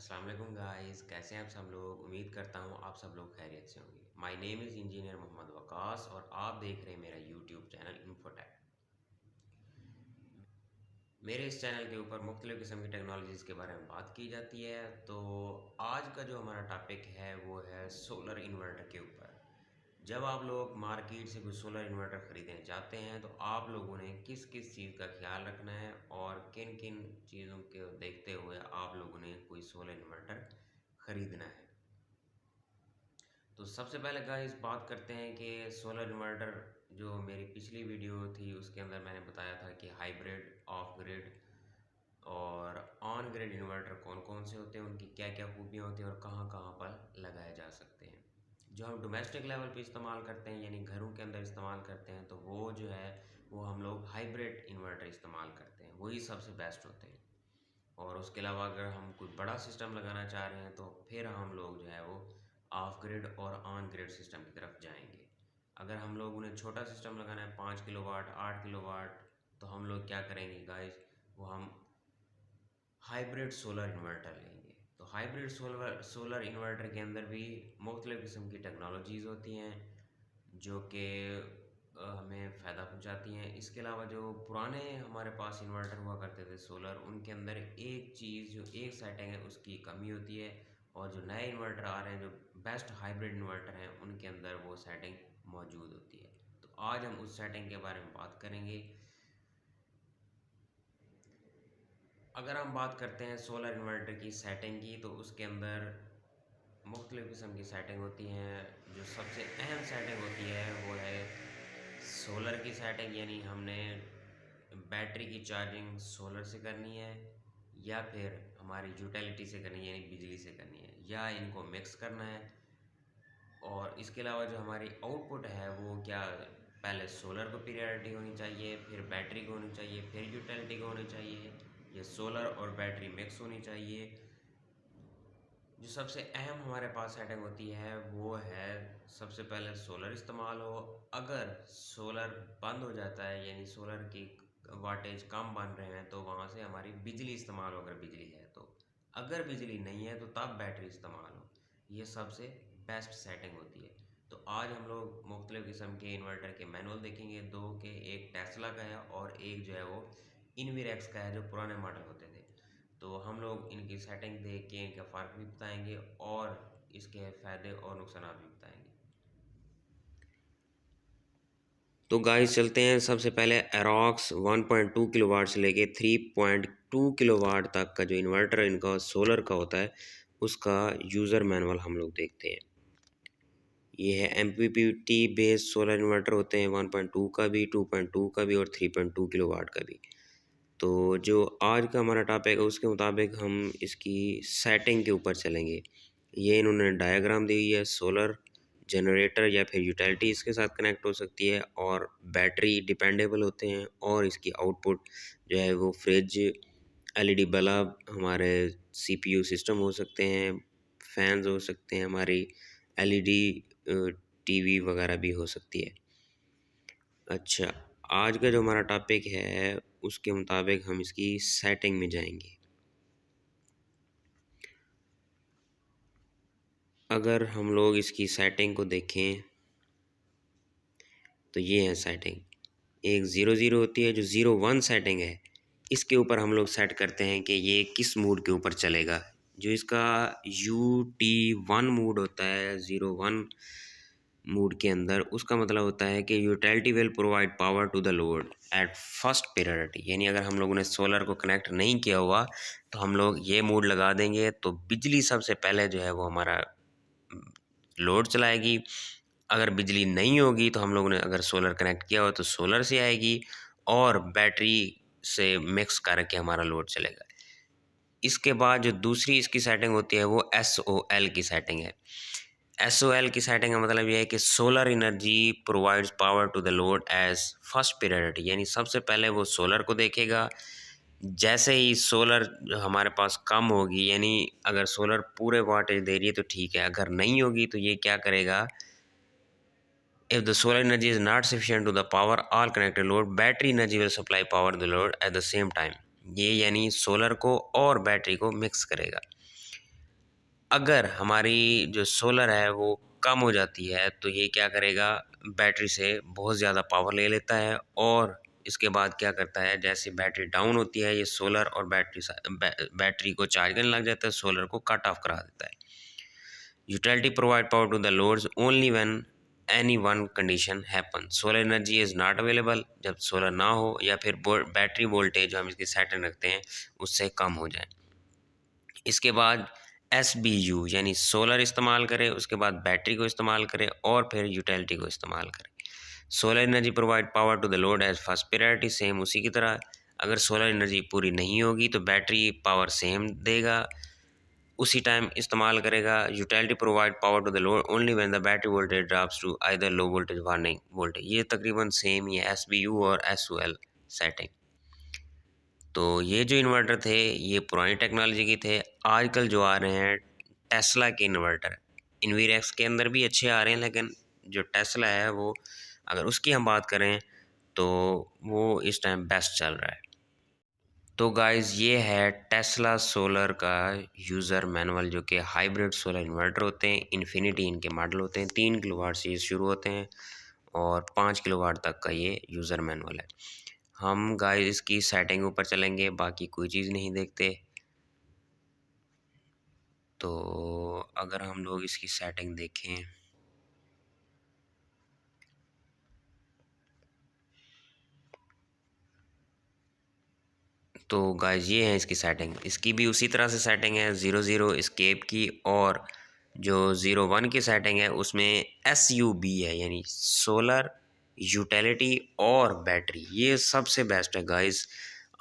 अस्सलाम वालेकुम गाइस, कैसे हैं आप सब लोग। उम्मीद करता हूँ आप सब लोग खैरियत से होंगे। My name is engineer Mohammad Waqas और आप देख रहे हैं मेरा यूट्यूब चैनल इन्फोटेक। मेरे इस चैनल के ऊपर मुख्तलिफ़ किस्म की टेक्नोलॉजीज़ के बारे में बात की जाती है। तो आज का जो हमारा टॉपिक है वो है सोलर इन्वर्टर के ऊपर। जब आप लोग मार्केट से कोई सोलर इन्वर्टर ख़रीदने जाते हैं तो आप लोगों ने किस किस चीज़ का ख्याल रखना है और किन किन चीज़ों को देखते हुए आप लोगों ने कोई सोलर इन्वर्टर ख़रीदना है। तो सबसे पहले गाइस बात करते हैं कि सोलर इन्वर्टर, जो मेरी पिछली वीडियो थी उसके अंदर मैंने बताया था कि हाइब्रिड, ऑफ ग्रिड और ऑन ग्रिड इन्वर्टर कौन-कौन से होते हैं, उनकी क्या-क्या खूबियाँ होती हैं और कहाँ-कहाँ पर लगाए जा सकते हैं। जो हम डोमेस्टिक लेवल पे इस्तेमाल करते हैं यानी घरों के अंदर इस्तेमाल करते हैं तो वो जो है वो हम लोग हाइब्रिड इन्वर्टर इस्तेमाल करते हैं, वही सबसे बेस्ट होते हैं। और उसके अलावा अगर हम कोई बड़ा सिस्टम लगाना चाह रहे हैं तो फिर हम लोग जो है वो ऑफ ग्रिड और ऑन ग्रिड सिस्टम की तरफ जाएंगे। अगर हम लोग उन्हें छोटा सिस्टम लगाना है 5 किलोवाट 8 किलोवाट, तो हम लोग क्या करेंगे गाइस, वो हम हाइब्रिड सोलर इन्वर्टर लेंगे। तो हाइब्रिड सोलर सोलर इन्वर्टर के अंदर भी मुख्तलिफ़ किस्म की टेक्नोलॉजीज़ होती हैं जो कि हमें फ़ायदा पहुंचाती हैं। इसके अलावा जो पुराने हमारे पास इन्वर्टर हुआ करते थे सोलर, उनके अंदर एक चीज़ जो एक सेटिंग है उसकी कमी होती है, और जो नए इन्वर्टर आ रहे हैं जो बेस्ट हाइब्रिड इन्वर्टर हैं उनके अंदर वो सेटिंग मौजूद होती है। तो आज हम उस सेटिंग के बारे में बात करेंगे। अगर हम बात करते हैं सोलर इन्वर्टर की सेटिंग की तो उसके अंदर मुख्तलिफ़ किस्म की सेटिंग होती हैं। जो सबसे अहम सेटिंग होती है वो है सोलर की सेटिंग, यानी हमने बैटरी की चार्जिंग सोलर से करनी है या फिर हमारी यूटिलिटी से करनी है यानी बिजली से करनी है, या इनको मिक्स करना है। और इसके अलावा जो हमारी आउटपुट है वो क्या, पहले सोलर को पीरियडिटी होनी चाहिए, फिर बैटरी को होनी चाहिए, फिर यूटिलिटी को होनी चाहिए, या सोलर और बैटरी मिक्स होनी चाहिए। जो सबसे अहम हमारे पास सेटिंग होती है वो है सबसे पहले सोलर इस्तेमाल हो। अगर सोलर बंद हो जाता है यानी सोलर की वाटेज कम बन रहे हैं तो वहाँ से हमारी बिजली इस्तेमाल हो, अगर बिजली है तो। अगर बिजली नहीं है तो तब बैटरी इस्तेमाल हो। ये सबसे बेस्ट सेटिंग होती है। तो आज हम लोग मुख्तलिफ़ किस्म के इन्वर्टर के मैनुअल देखेंगे, दो के, एक टेस्ला का है और एक जो है वो इनविरेक्स का है जो पुराने मॉडल होते थे। तो हम लोग इनकी सेटिंग देख के इनका फ़र्क भी बताएंगे और इसके फ़ायदे और नुकसान भी बताएंगे। तो गाइस चलते हैं, सबसे पहले एरोक्स 1.2 किलोवाट से लेके 3.2 किलोवाट तक का जो इन्वर्टर इनका सोलर का होता है उसका यूज़र मैनुअल हम लोग देखते हैं। ये है MPPT बेस्ड सोलर इन्वर्टर होते हैं, 1.2 का भी, 2.2 का भी और 3.2 किलोवाट का भी। तो जो आज का हमारा टॉपिक है उसके मुताबिक हम इसकी सेटिंग के ऊपर चलेंगे। ये इन्होंने डायग्राम दी हुई है। सोलर जनरेटर या फिर यूटिलिटी इसके साथ कनेक्ट हो सकती है, और बैटरी डिपेंडेबल होते हैं, और इसकी आउटपुट जो है वो फ्रिज, LED बल्ब, हमारे CPU सिस्टम हो सकते हैं, फैंस हो सकते हैं, हमारी LED TV वगैरह भी हो सकती है। अच्छा, आज का जो हमारा टॉपिक है उसके मुताबिक हम इसकी सेटिंग में जाएंगे। अगर हम लोग इसकी सेटिंग को देखें तो ये है सेटिंग। एक 00 होती है जो 01 सेटिंग है, इसके ऊपर हम लोग सेट करते हैं कि ये किस मूड के ऊपर चलेगा। जो इसका UT1 मूड होता है 01 मूड के अंदर, उसका मतलब होता है कि utility will provide power to the load at first priority. यानी अगर हम लोगों ने सोलर को कनेक्ट नहीं किया हुआ तो हम लोग ये मूड लगा देंगे तो बिजली सबसे पहले जो है वो हमारा लोड चलाएगी। अगर बिजली नहीं होगी तो हम लोगों ने अगर सोलर कनेक्ट किया हो तो सोलर से आएगी और बैटरी से मिक्स करके हमारा लोड चलेगा। इसके बाद जो दूसरी इसकी सेटिंग होती है वो SOL की सेटिंग है। SOL की सेटिंग का मतलब ये है कि solar energy provides power to the load as first priority. यानी सबसे पहले वो सोलर को देखेगा। जैसे ही सोलर हमारे पास कम होगी, यानी अगर सोलर पूरे वाटेज दे रही है तो ठीक है, अगर नहीं होगी तो ये क्या करेगा, if the solar energy is not sufficient to the power all connected load, battery energy will supply power the load at the same time. ये यानी सोलर को और बैटरी को मिक्स करेगा। अगर हमारी जो सोलर है वो कम हो जाती है तो ये क्या करेगा, बैटरी से बहुत ज़्यादा पावर ले लेता है और इसके बाद क्या करता है, जैसे बैटरी डाउन होती है ये सोलर और बैटरी को चार्ज करने लग जाता है, सोलर को कट ऑफ करा देता है। Utility provide power to the loads only when any one condition happen. Solar energy is not available, जब सोलर ना हो या फिर बैटरी वोल्टेज जो हम इसकी सेटिंग रखते हैं उससे कम हो जाए। इसके बाद SBU यानी सोलर इस्तेमाल करें, उसके बाद बैटरी को इस्तेमाल करें और फिर यूटिलिटी को इस्तेमाल करें। Solar energy provide power to the load as first priority, same उसी की तरह। अगर सोलर एनर्जी पूरी नहीं होगी तो बैटरी पावर सेम देगा, उसी टाइम इस्तेमाल करेगा। Utility provide power to the load only when the battery voltage drops to either low voltage warning voltage. ये तकरीबन सेम ही है SBU और SOL सेटिंग। तो ये जो इन्वर्टर थे ये पुरानी टेक्नोलॉजी के थे। आजकल जो आ रहे हैं टेस्ला के इन्वर्टर, इन्वीरेक्स के अंदर भी अच्छे आ रहे हैं, लेकिन जो टेस्ला है वो, अगर उसकी हम बात करें तो वो इस टाइम बेस्ट चल रहा है। तो गाइज़ ये है टेस्ला सोलर का यूज़र मैनुअल, जो कि हाइब्रिड सोलर इन्वर्टर होते हैं। इन्फिनिटी इनके मॉडल होते हैं, 3 किलोवाट से ये शुरू होते हैं और 5 किलोवाट तक का ये यूज़र मैनुअल है। हम गाइस इसकी सेटिंग ऊपर चलेंगे, बाकी कोई चीज़ नहीं देखते। तो अगर हम लोग इसकी सेटिंग देखें तो गाइस ये है इसकी सेटिंग। इसकी भी उसी तरह से सेटिंग है 00 एस्केप की, और जो 01 की सेटिंग है उसमें SUB है, यानी सोलर, यूटिलिटी और बैटरी। ये सबसे बेस्ट है गाइस,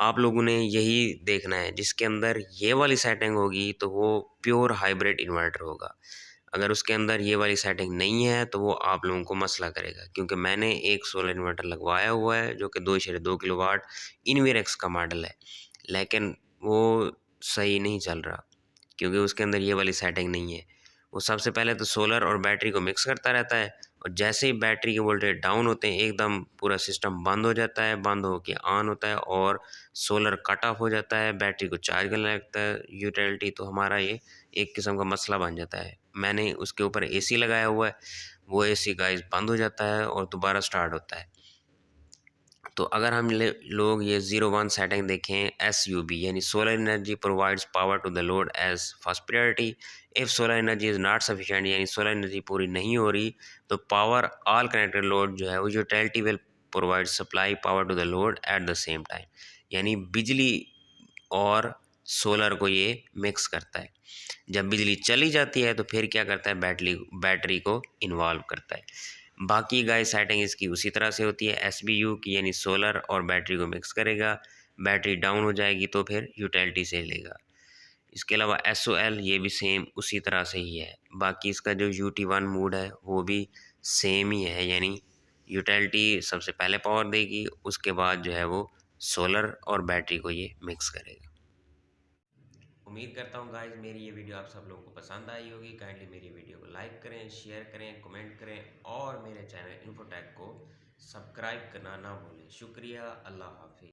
आप लोगों ने यही देखना है। जिसके अंदर ये वाली सेटिंग होगी तो वो प्योर हाइब्रिड इन्वर्टर होगा। अगर उसके अंदर ये वाली सेटिंग नहीं है तो वो आप लोगों को मसला करेगा, क्योंकि मैंने एक सोलर इन्वर्टर लगवाया हुआ है जो कि 2.2 किलोवाट इन्वीरेक्स का मॉडल है, लेकिन वो सही नहीं चल रहा क्योंकि उसके अंदर ये वाली सेटिंग नहीं है। वो सबसे पहले तो सोलर और बैटरी को मिक्स करता रहता है, और जैसे ही बैटरी के वोल्टेज डाउन होते हैं एकदम पूरा सिस्टम बंद हो जाता है, बंद होके ऑन होता है और सोलर कट ऑफ हो जाता है, बैटरी को चार्ज करने लगता है यूटिलिटी। तो हमारा ये एक किस्म का मसला बन जाता है। मैंने उसके ऊपर AC लगाया हुआ है, वो AC गाइस बंद हो जाता है और दोबारा स्टार्ट होता है। तो अगर हम लोग ये 01 सेटिंग देखें SUB, यानी solar energy provides power to the load as first priority. If solar energy is not sufficient, यानी सोलर एनर्जी पूरी नहीं हो रही तो पावर ऑल कनेक्टेड लोड जो है वो utility will provide supply power to the load at the same time, यानी बिजली और सोलर को ये मिक्स करता है। जब बिजली चली जाती है तो फिर क्या करता है, बैटरी को इन्वॉल्व करता है। बाकी गाइस सेटिंग इसकी उसी तरह से होती है SBU की, यानी सोलर और बैटरी को मिक्स करेगा, बैटरी डाउन हो जाएगी तो फिर यूटिलिटी से लेगा। इसके अलावा SOL ये भी सेम उसी तरह से ही है। बाकी इसका जो UT1 मोड है वो भी सेम ही है, यानी यूटिलिटी सबसे पहले पावर देगी, उसके बाद जो है वो सोलर और बैटरी को ये मिक्स करेगा। उम्मीद करता हूँ गाइज मेरी ये वीडियो आप सब लोगों को पसंद आई होगी। काइंडली मेरी वीडियो को लाइक करें, शेयर करें, कमेंट करें और मेरे चैनल इन्फोटेक को सब्सक्राइब करना ना भूलें। शुक्रिया, अल्लाह हाफिज़।